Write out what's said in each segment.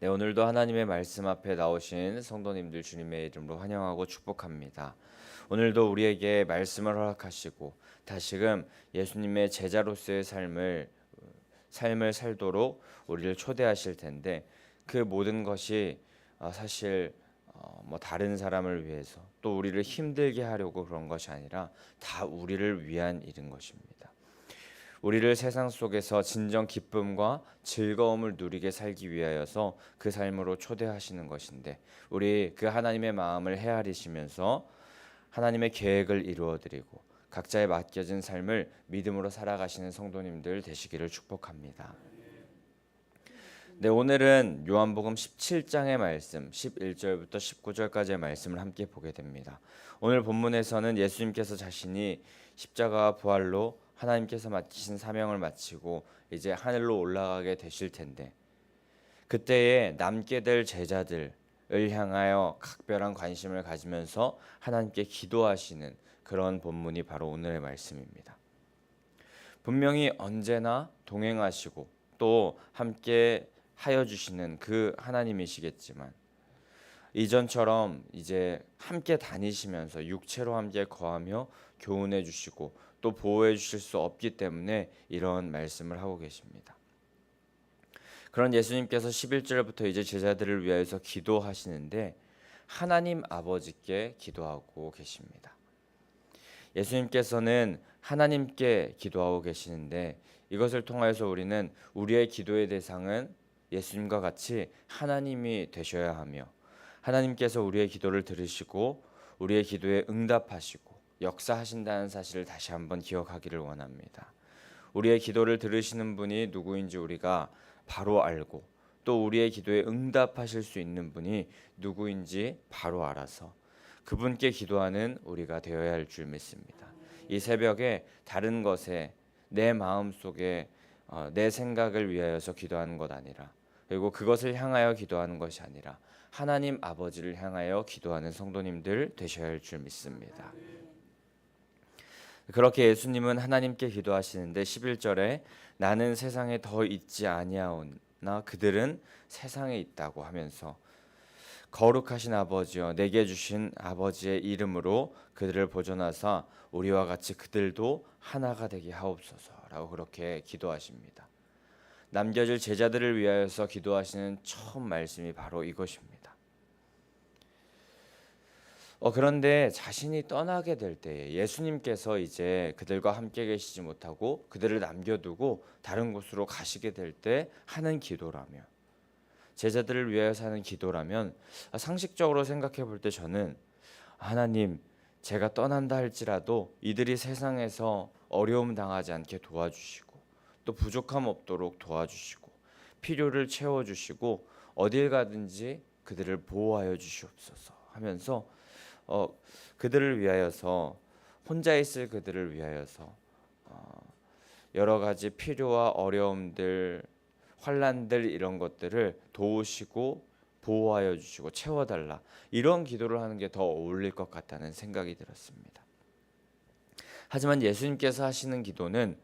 네, 오늘도 하나님의 말씀 앞에 나오신 성도님들 주님의 이름으로 환영하고 축복합니다. 오늘도 우리에게 말씀을 허락하시고 다시금 예수님의 제자로서의 삶을 살도록 우리를 초대하실 텐데 그 모든 것이 사실 뭐 다른 사람을 위해서 또 우리를 힘들게 하려고 그런 것이 아니라 다 우리를 위한 일인 것입니다. 우리를 세상 속에서 진정 기쁨과 즐거움을 누리게 살기 위하여서 그 삶으로 초대하시는 것인데 우리 그 하나님의 마음을 헤아리시면서 하나님의 계획을 이루어드리고 각자의 맡겨진 삶을 믿음으로 살아가시는 성도님들 되시기를 축복합니다. 네, 오늘은 요한복음 17장의 말씀 11절부터 19절까지의 말씀을 함께 보게 됩니다. 오늘 본문에서는 예수님께서 자신이 십자가와 부활로 하나님께서 맡기신 사명을 마치고 이제 하늘로 올라가게 되실 텐데 그때에 남게 될 제자들을 향하여 각별한 관심을 가지면서 하나님께 기도하시는 그런 본문이 바로 오늘의 말씀입니다. 분명히 언제나 동행하시고 또 함께 하여 주시는 그 하나님이시겠지만 이전처럼 이제 함께 다니시면서 육체로 함께 거하며 교훈해 주시고 또 보호해 주실 수 없기 때문에 이런 말씀을 하고 계십니다. 그런 예수님께서 11절부터 이제 제자들을 위하여서 기도하시는데 하나님 아버지께 기도하고 계십니다. 예수님께서는 하나님께 기도하고 계시는데 이것을 통하여서 우리는 우리의 기도의 대상은 예수님과 같이 하나님이 되셔야 하며 하나님께서 우리의 기도를 들으시고 우리의 기도에 응답하시고 역사하신다는 사실을 다시 한번 기억하기를 원합니다. 우리의 기도를 들으시는 분이 누구인지 우리가 바로 알고 또 우리의 기도에 응답하실 수 있는 분이 누구인지 바로 알아서 그분께 기도하는 우리가 되어야 할 줄 믿습니다. 이 새벽에 다른 것에 내 마음속에 내 생각을 위하여서 기도하는 것 아니라 그리고 그것을 향하여 기도하는 것이 아니라 하나님 아버지를 향하여 기도하는 성도님들 되셔야 할 줄 믿습니다. 그렇게 예수님은 하나님께 기도하시는데 11절에 나는 세상에 더 있지 아니하오나 그들은 세상에 있다고 하면서 거룩하신 아버지여 내게 주신 아버지의 이름으로 그들을 보존하사 우리와 같이 그들도 하나가 되게 하옵소서라고 그렇게 기도하십니다. 남겨질 제자들을 위하여서 기도하시는 처음 말씀이 바로 이것입니다. 그런데 자신이 떠나게 될 때에 예수님께서 이제 그들과 함께 계시지 못하고 그들을 남겨두고 다른 곳으로 가시게 될 때 하는 기도라면 제자들을 위하여서 하는 기도라면 상식적으로 생각해 볼 때 저는 하나님 제가 떠난다 할지라도 이들이 세상에서 어려움 당하지 않게 도와주시고 또 부족함 없도록 도와주시고 필요를 채워주시고 어딜 가든지 그들을 보호하여 주시옵소서 하면서 그들을 위하여서 혼자 있을 그들을 위하여서 여러 가지 필요와 어려움들 환난들 이런 것들을 도우시고 보호하여 주시고 채워달라 이런 기도를 하는 게 더 어울릴 것 같다는 생각이 들었습니다. 하지만 예수님께서 하시는 기도는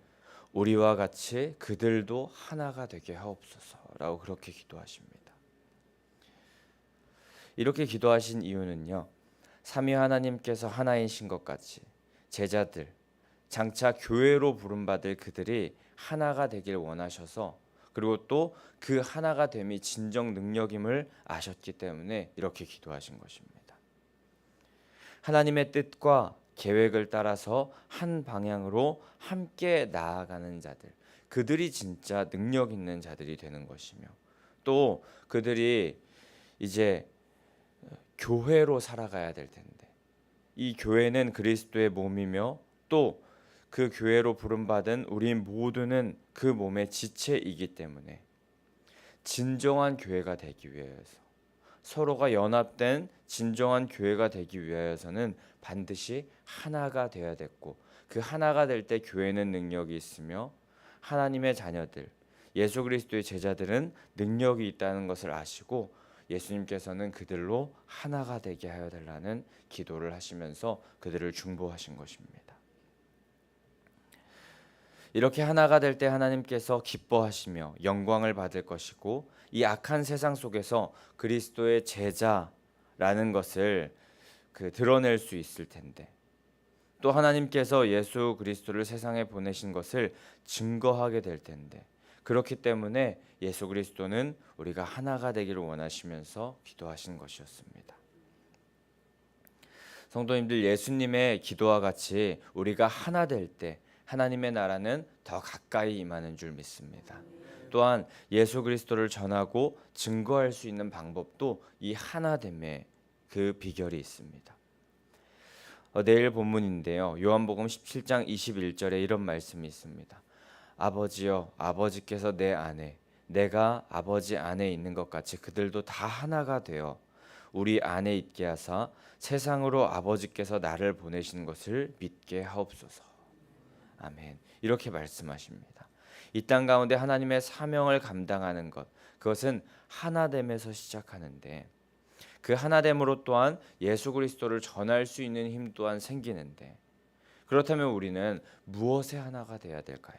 우리와 같이 그들도 하나가 되게 하옵소서라고 그렇게 기도하십니다. 이렇게 기도하신 이유는요. 삼위 하나님께서 하나이신 것 같이 제자들 장차 교회로 부름받을 그들이 하나가 되길 원하셔서 그리고 또 그 하나가 됨이 진정 능력임을 아셨기 때문에 이렇게 기도하신 것입니다. 하나님의 뜻과 계획을 따라서 한 방향으로 함께 나아가는 자들, 그들이 진짜 능력 있는 자들이 되는 것이며 또 그들이 이제 교회로 살아가야 될 텐데 이 교회는 그리스도의 몸이며 또 그 교회로 부름받은 우리 모두는 그 몸의 지체이기 때문에 진정한 교회가 되기 위해서 서로가 연합된 진정한 교회가 되기 위해서는 반드시 하나가 되어야 됐고 그 하나가 될 때 교회는 능력이 있으며 하나님의 자녀들 예수 그리스도의 제자들은 능력이 있다는 것을 아시고 예수님께서는 그들로 하나가 되게 하여 달라는 기도를 하시면서 그들을 중보하신 것입니다. 이렇게 하나가 될 때 하나님께서 기뻐하시며 영광을 받을 것이고, 이 악한 세상 속에서 그리스도의 제자라는 것을 드러낼 수 있을 텐데, 또 하나님께서 예수 그리스도를 세상에 보내신 것을 증거하게 될 텐데, 그렇기 때문에 예수 그리스도는 우리가 하나가 되기를 원하시면서 기도하신 것이었습니다. 성도님들, 예수님의 기도와 같이 우리가 하나 될 때 하나님의 나라는 더 가까이 임하는 줄 믿습니다. 또한 예수 그리스도를 전하고 증거할 수 있는 방법도 이 하나됨의 그 비결이 있습니다. 내일 본문인데요, 요한복음 17장 21절에 이런 말씀이 있습니다. 아버지여, 아버지께서 내 안에, 내가 아버지 안에 있는 것 같이 그들도 다 하나가 되어 우리 안에 있게 하사 세상으로 아버지께서 나를 보내신 것을 믿게 하옵소서. 아멘. 이렇게 말씀하십니다. 이 땅 가운데 하나님의 사명을 감당하는 것, 그것은 하나됨에서 시작하는데, 그 하나됨으로 또한 예수 그리스도를 전할 수 있는 힘 또한 생기는데, 그렇다면 우리는 무엇에 하나가 되어야 될까요?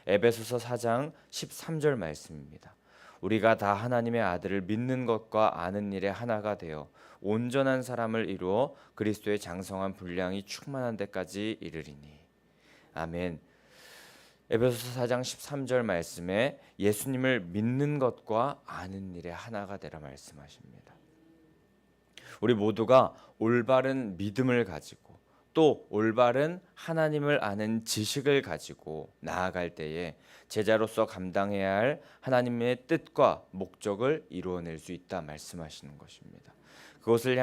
에베소서 4장 13절 말씀입니다. 우리가 다 하나님의 아들을 믿는 것과 아는 일에 하나가 되어 온전한 사람을 이루어 그리스도의 장성한 분량이 충만한 데까지 이르리니. 아멘. 에베소서 4장 13절 말씀에 예수님을 믿는 것과 아는 일에 하나가 되라 말씀하십니다. 우리 모두가 올바른 믿음을 가지고 또 올바른 하나님을 아는 지식을 가지고 나아갈 때에 제자로서 감당해야 할 하나님의 뜻과 목적을 이루어낼 수 있다 말씀하시는 것입니다. 그것을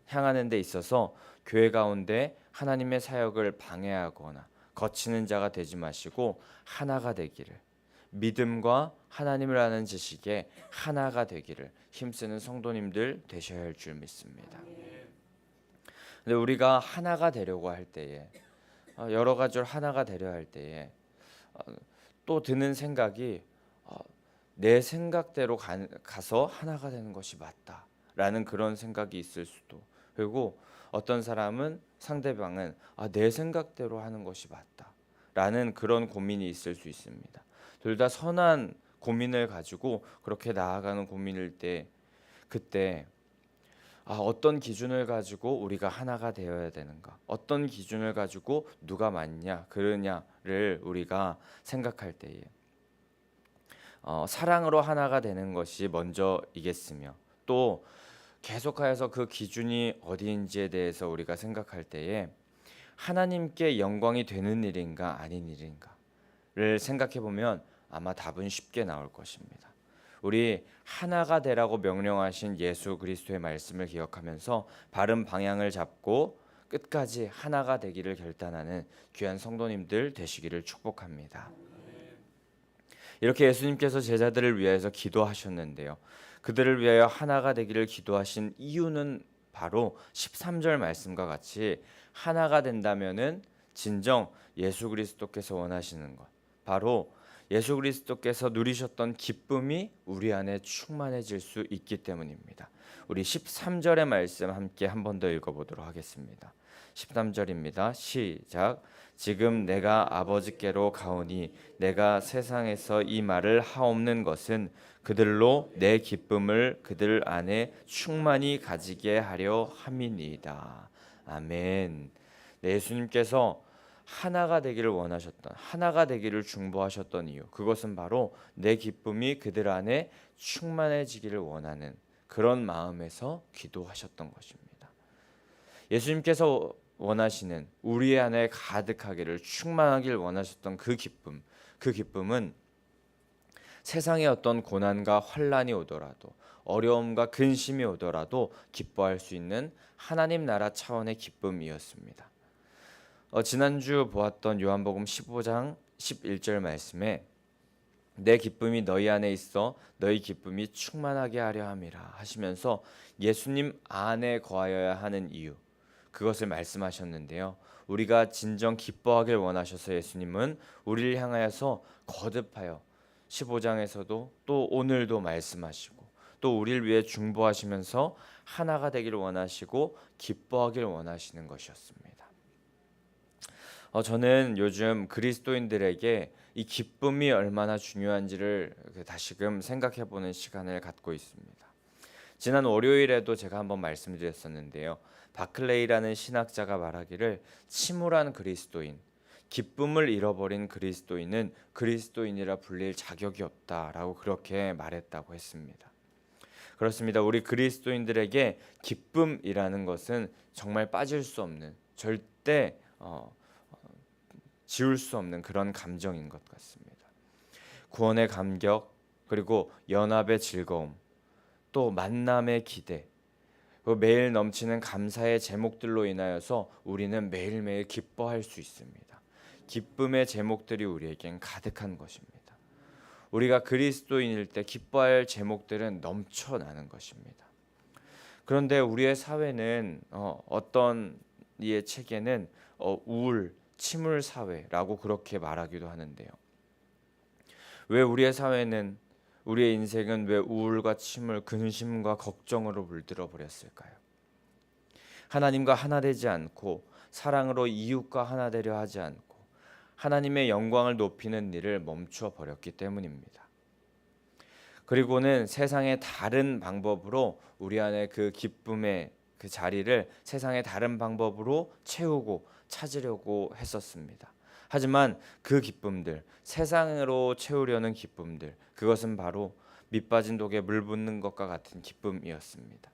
향하는 데 있어서 교회 가운데 하나님의 사역을 방해하거나 거치는 자가 되지 마시고 하나가 되기를, 믿음과 하나님을 아는 지식에 하나가 되기를 힘쓰는 성도님들 되셔야 할 줄 믿습니다. 근데 우리가 하나가 되려고 할 때에, 여러 가지로 하나가 되려 할 때에 또 드는 생각이, 내 생각대로 가서 하나가 되는 것이 맞다라는 그런 생각이 있을 수도, 그리고 어떤 사람은, 상대방은 내 생각대로 하는 것이 맞다라는 그런 고민이 있을 수 있습니다. 둘 다 선한 고민을 가지고 그렇게 나아가는 고민일 때, 그때 어떤 기준을 가지고 우리가 하나가 되어야 되는가, 어떤 기준을 가지고 누가 맞냐 그러냐를 우리가 생각할 때에 사랑으로 하나가 되는 것이 먼저이겠으며, 또 계속하여서 그 기준이 어디인지에 대해서 우리가 생각할 때에 하나님께 영광이 되는 일인가 아닌 일인가를 생각해 보면 아마 답은 쉽게 나올 것입니다. 우리 하나가 되라고 명령하신 예수 그리스도의 말씀을 기억하면서 바른 방향을 잡고 끝까지 하나가 되기를 결단하는 귀한 성도님들 되시기를 축복합니다. 이렇게 예수님께서 제자들을 위해서 기도하셨는데요, 그들을 위하여 하나가 되기를 기도하신 이유는 바로 13절 말씀과 같이 하나가 된다면은 진정 예수 그리스도께서 원하시는 것, 바로 예수 그리스도께서 누리셨던 기쁨이 우리 안에 충만해질 수 있기 때문입니다. 우리 13절의 말씀 함께 한 번 더 읽어보도록 하겠습니다. 13절입니다. 시작. 지금 내가 아버지께로 가오니 내가 세상에서 이 말을 하옵는 것은 그들로 내 기쁨을 그들 안에 충만히 가지게 하려 함이니이다. 아멘. 예수님께서 하나가 되기를 원하셨던, 하나가 되기를 중보하셨던 이유, 그것은 바로 내 기쁨이 그들 안에 충만해지기를 원하는 그런 마음에서 기도하셨던 것입니다. 예수님께서 원하시는, 우리 안에 가득하기를, 충만하기를 원하셨던 그 기쁨은 세상에 어떤 고난과 환난이 오더라도, 어려움과 근심이 오더라도 기뻐할 수 있는 하나님 나라 차원의 기쁨이었습니다. 지난주 보았던 요한복음 15장 11절 말씀에 내 기쁨이 너희 안에 있어 너희 기쁨이 충만하게 하려 함이라 하시면서 예수님 안에 거하여야 하는 이유, 그것을 말씀하셨는데요, 우리가 진정 기뻐하길 원하셔서 예수님은 우리를 향하여서 거듭하여 15장에서도 또 오늘도 말씀하시고 또 우리를 위해 중보하시면서 하나가 되기를 원하시고 기뻐하기를 원하시는 것이었습니다. 저는 요즘 그리스도인들에게 이 기쁨이 얼마나 중요한지를 다시금 생각해보는 시간을 갖고 있습니다. 지난 월요일에도 제가 한번 말씀드렸었는데요. 바클레이라는 신학자가 말하기를 침울한 그리스도인, 기쁨을 잃어버린 그리스도인은 그리스도인이라 불릴 자격이 없다라고 그렇게 말했다고 했습니다. 그렇습니다. 우리 그리스도인들에게 기쁨이라는 것은 정말 빠질 수 없는, 절대 지울 수 없는 그런 감정인 것 같습니다. 구원의 감격, 그리고 연합의 즐거움, 또 만남의 기대, 매일 넘치는 감사의 제목들로 인하여서 우리는 매일매일 기뻐할 수 있습니다. 기쁨의 제목들이 우리에겐 가득한 것입니다. 우리가 그리스도인일 때 기뻐할 제목들은 넘쳐나는 것입니다. 그런데 우리의 사회는 어떤 이의 책에는 우울, 침울 사회라고 그렇게 말하기도 하는데요. 왜 우리의 사회는, 우리의 인생은 왜 우울과 침울, 근심과 걱정으로 물들어 버렸을까요? 하나님과 하나 되지 않고 사랑으로 이웃과 하나 되려 하지 않고 하나님의 영광을 높이는 일을 멈추어 버렸기 때문입니다. 그리고는 세상의 다른 방법으로 우리 안에 그 기쁨의 그 자리를 세상의 다른 방법으로 채우고 찾으려고 했었습니다. 하지만 그 기쁨들, 세상으로 채우려는 기쁨들, 그것은 바로 밑빠진 독에 물 붓는 것과 같은 기쁨이었습니다.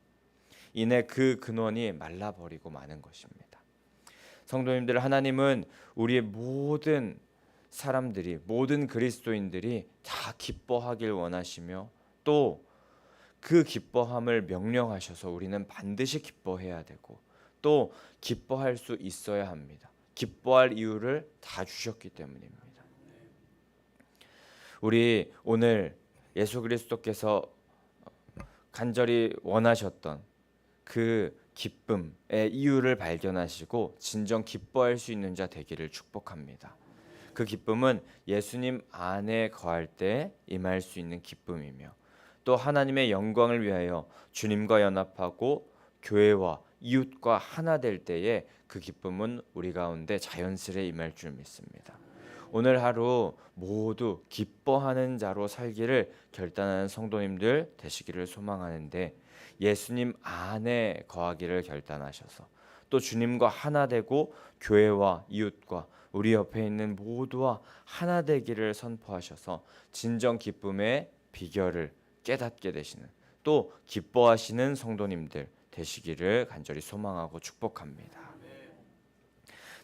이내 그 근원이 말라버리고 마는 것입니다. 성도님들, 하나님은 우리의 모든 사람들이, 모든 그리스도인들이 다 기뻐하길 원하시며 또 그 기뻐함을 명령하셔서 우리는 반드시 기뻐해야 되고 또 기뻐할 수 있어야 합니다. 기뻐할 이유를 다 주셨기 때문입니다. 우리 오늘 예수 그리스도께서 간절히 원하셨던 그 기쁨의 이유를 발견하시고 진정 기뻐할 수 있는 자 되기를 축복합니다. 그 기쁨은 예수님 안에 거할 때 임할 수 있는 기쁨이며 또 하나님의 영광을 위하여 주님과 연합하고 교회와 이웃과 하나 될 때에 그 기쁨은 우리 가운데 자연스레 임할 줄 믿습니다. 오늘 하루 모두 기뻐하는 자로 살기를 결단하는 성도님들 되시기를 소망하는데, 예수님 안에 거하기를 결단하셔서 또 주님과 하나 되고 교회와 이웃과 우리 옆에 있는 모두와 하나 되기를 선포하셔서 진정 기쁨의 비결을 깨닫게 되시는, 또 기뻐하시는 성도님들 되시기를 간절히 소망하고 축복합니다.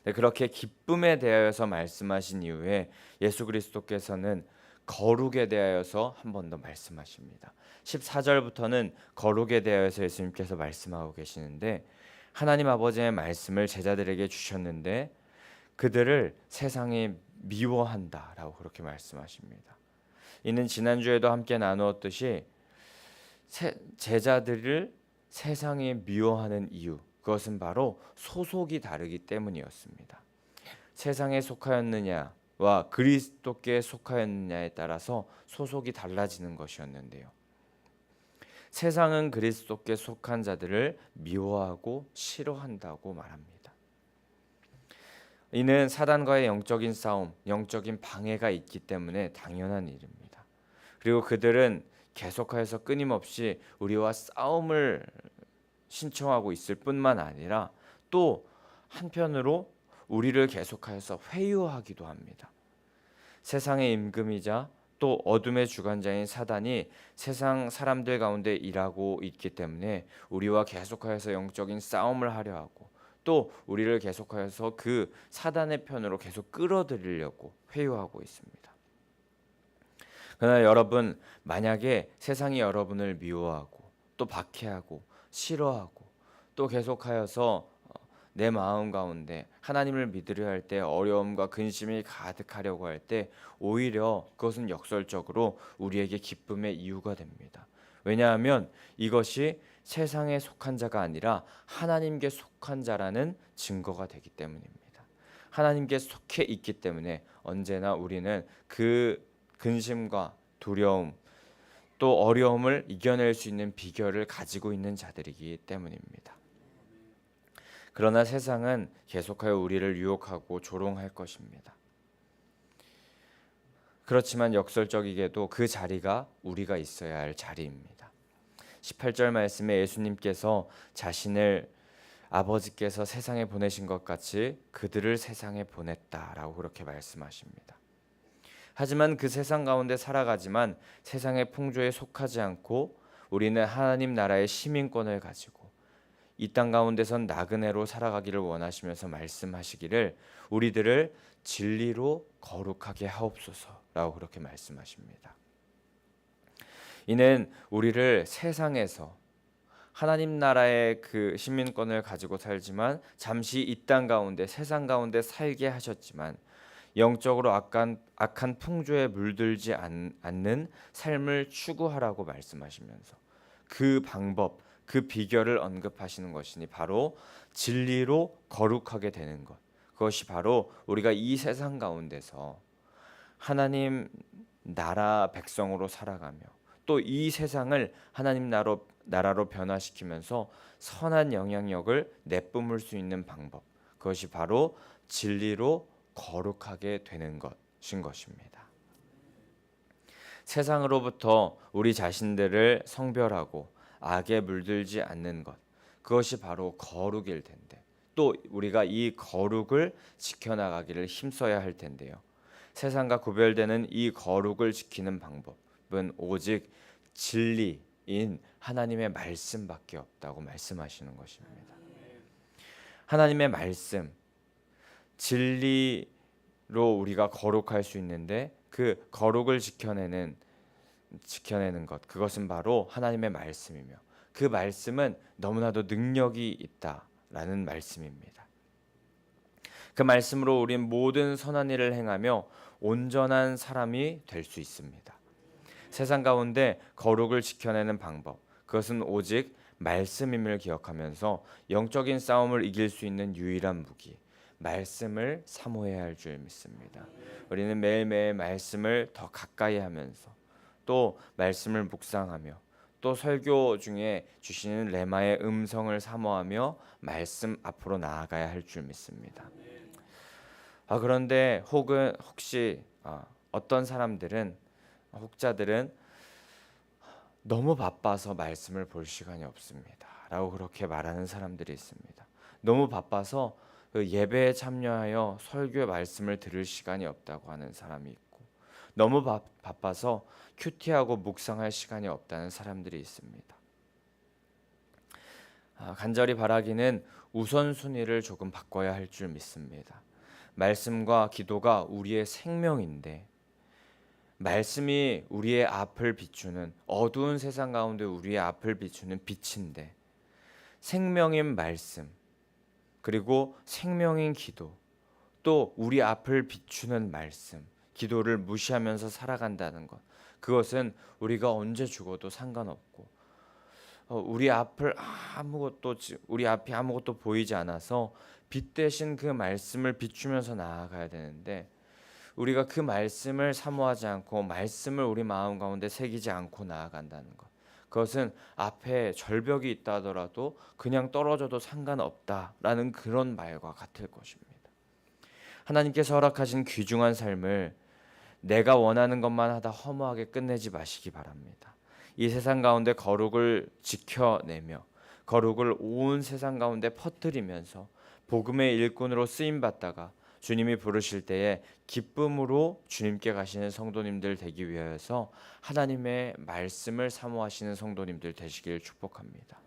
네, 그렇게 기쁨에 대하여서 말씀하신 이후에 예수 그리스도께서는 거룩에 대하여서 한 번 더 말씀하십니다. 14절부터는 거룩에 대하여서 예수님께서 말씀하고 계시는데, 하나님 아버지의 말씀을 제자들에게 주셨는데 그들을 세상이 미워한다라고 그렇게 말씀하십니다. 이는 지난주에도 함께 나누었듯이 제자들을 세상이 미워하는 이유, 그것은 바로 소속이 다르기 때문이었습니다. 세상에 속하였느냐와 그리스도께 속하였느냐에 따라서 소속이 달라지는 것이었는데요. 세상은 그리스도께 속한 자들을 미워하고 싫어한다고 말합니다. 이는 사단과의 영적인 싸움, 영적인 방해가 있기 때문에 당연한 일입니다. 그리고 그들은 계속해서 끊임없이 우리와 싸움을 신청하고 있을 뿐만 아니라 또 한편으로 우리를 계속하여서 회유하기도 합니다. 세상의 임금이자 또 어둠의 주관자인 사단이 세상 사람들 가운데 일하고 있기 때문에 우리와 계속하여서 영적인 싸움을 하려 하고 또 우리를 계속하여서 그 사단의 편으로 계속 끌어들이려고 회유하고 있습니다. 그러나 여러분, 만약에 세상이 여러분을 미워하고 또 박해하고 싫어하고 또 계속하여서 내 마음 가운데 하나님을 믿으려 할 때 어려움과 근심이 가득하려고 할 때 오히려 그것은 역설적으로 우리에게 기쁨의 이유가 됩니다. 왜냐하면 이것이 세상에 속한 자가 아니라 하나님께 속한 자라는 증거가 되기 때문입니다. 하나님께 속해 있기 때문에 언제나 우리는 그 근심과 두려움 또 어려움을 이겨낼 수 있는 비결을 가지고 있는 자들이기 때문입니다. 그러나 세상은 계속하여 우리를 유혹하고 조롱할 것입니다. 그렇지만 역설적이게도 그 자리가 우리가 있어야 할 자리입니다. 18절 말씀에 예수님께서 자신을 아버지께서 세상에 보내신 것 같이 그들을 세상에 보냈다라고 그렇게 말씀하십니다. 하지만 그 세상 가운데 살아가지만 세상의 풍조에 속하지 않고 우리는 하나님 나라의 시민권을 가지고 이 땅 가운데선 나그네로 살아가기를 원하시면서 말씀하시기를 우리들을 진리로 거룩하게 하옵소서라고 그렇게 말씀하십니다. 이는 우리를 세상에서 하나님 나라의 그 시민권을 가지고 살지만 잠시 이 땅 가운데 세상 가운데 살게 하셨지만 영적으로 악한 풍조에 물들지 않는 삶을 추구하라고 말씀하시면서 그 방법, 그 비결을 언급하시는 것이니 바로 진리로 거룩하게 되는 것. 그것이 바로 우리가 이 세상 가운데서 하나님 나라 백성으로 살아가며 또 이 세상을 하나님 나라로 변화시키면서 선한 영향력을 내뿜을 수 있는 방법. 그것이 바로 진리로 거룩하게 되는 것인 것입니다. 세상으로부터 우리 자신들을 성별하고 악에 물들지 않는 것, 그것이 바로 거룩일 텐데 또 우리가 이 거룩을 지켜나가기를 힘써야 할 텐데요. 세상과 구별되는 이 거룩을 지키는 방법은 오직 진리인 하나님의 말씀밖에 없다고 말씀하시는 것입니다. 하나님의 말씀, 진리로 우리가 거룩할 수 있는데 그 거룩을 지켜내는 것, 그것은 바로 하나님의 말씀이며 그 말씀은 너무나도 능력이 있다라는 말씀입니다. 그 말씀으로 우린 모든 선한 일을 행하며 온전한 사람이 될 수 있습니다. 세상 가운데 거룩을 지켜내는 방법, 그것은 오직 말씀임을 기억하면서 영적인 싸움을 이길 수 있는 유일한 무기, 말씀을 사모해야 할 줄 믿습니다. 우리는 매일매일 말씀을 더 가까이 하면서 또 말씀을 묵상하며 또 설교 중에 주시는 레마의 음성을 사모하며 말씀 앞으로 나아가야 할 줄 믿습니다. 그런데 혹시 어떤 사람들은 혹자들은 너무 바빠서 말씀을 볼 시간이 없습니다 라고 그렇게 말하는 사람들이 있습니다. 너무 바빠서 그 예배에 참여하여 설교의 말씀을 들을 시간이 없다고 하는 사람이 있고 너무 바빠서 큐티하고 묵상할 시간이 없다는 사람들이 있습니다. 간절히 바라기는 우선순위를 조금 바꿔야 할 줄 믿습니다. 말씀과 기도가 우리의 생명인데 말씀이 우리의 앞을 비추는 어두운 세상 가운데 우리의 앞을 비추는 빛인데 생명인 말씀 그리고 생명인 기도 또 우리 앞을 비추는 말씀 기도를 무시하면서 살아간다는 것 그것은 우리가 언제 죽어도 상관없고 우리 앞에 아무것도 보이지 않아서 빛 대신 그 말씀을 비추면서 나아가야 되는데 우리가 그 말씀을 사모하지 않고 말씀을 우리 마음 가운데 새기지 않고 나아간다는 것 그것은 앞에 절벽이 있다 하더라도 그냥 떨어져도 상관없다라는 그런 말과 같을 것입니다. 하나님께서 허락하신 귀중한 삶을 내가 원하는 것만 하다 허무하게 끝내지 마시기 바랍니다. 이 세상 가운데 거룩을 지켜내며 거룩을 온 세상 가운데 퍼뜨리면서 복음의 일꾼으로 쓰임받다가 주님이 부르실 때에 기쁨으로 주님께 가시는 성도님들 되기 위하여서 하나님의 말씀을 사모하시는 성도님들 되시길 축복합니다.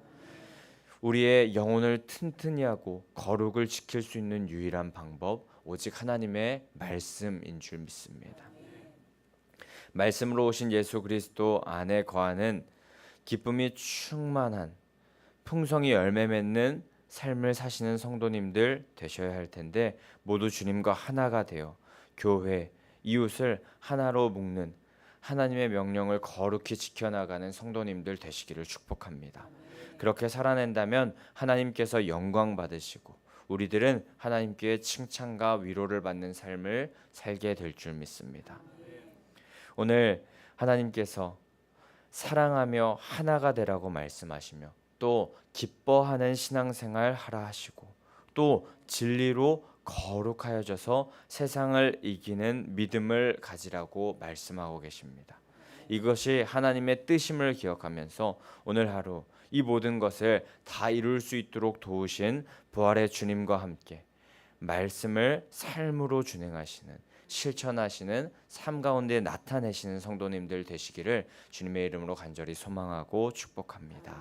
우리의 영혼을 튼튼히 하고 거룩을 지킬 수 있는 유일한 방법 오직 하나님의 말씀인 줄 믿습니다. 말씀으로 오신 예수 그리스도 안에 거하는 기쁨이 충만한 풍성이 열매 맺는 삶을 사시는 성도님들 되셔야 할 텐데 모두 주님과 하나가 되어 교회, 이웃을 하나로 묶는 하나님의 명령을 거룩히 지켜나가는 성도님들 되시기를 축복합니다. 그렇게 살아낸다면 하나님께서 영광 받으시고 우리들은 하나님께 칭찬과 위로를 받는 삶을 살게 될 줄 믿습니다. 오늘 하나님께서 사랑하며 하나가 되라고 말씀하시며 또 기뻐하는 신앙생활 하라 하시고 또 진리로 거룩하여져서 세상을 이기는 믿음을 가지라고 말씀하고 계십니다. 이것이 하나님의 뜻임을 기억하면서 오늘 하루 이 모든 것을 다 이룰 수 있도록 도우신 부활의 주님과 함께 말씀을 삶으로 준행하시는, 실천하시는, 삶 가운데 나타내시는 성도님들 되시기를 주님의 이름으로 간절히 소망하고 축복합니다.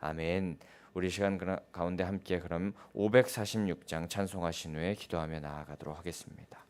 아멘. 우리 시간 가운데 함께 그럼 546장 찬송하신 후에 기도하며 나아가도록 하겠습니다.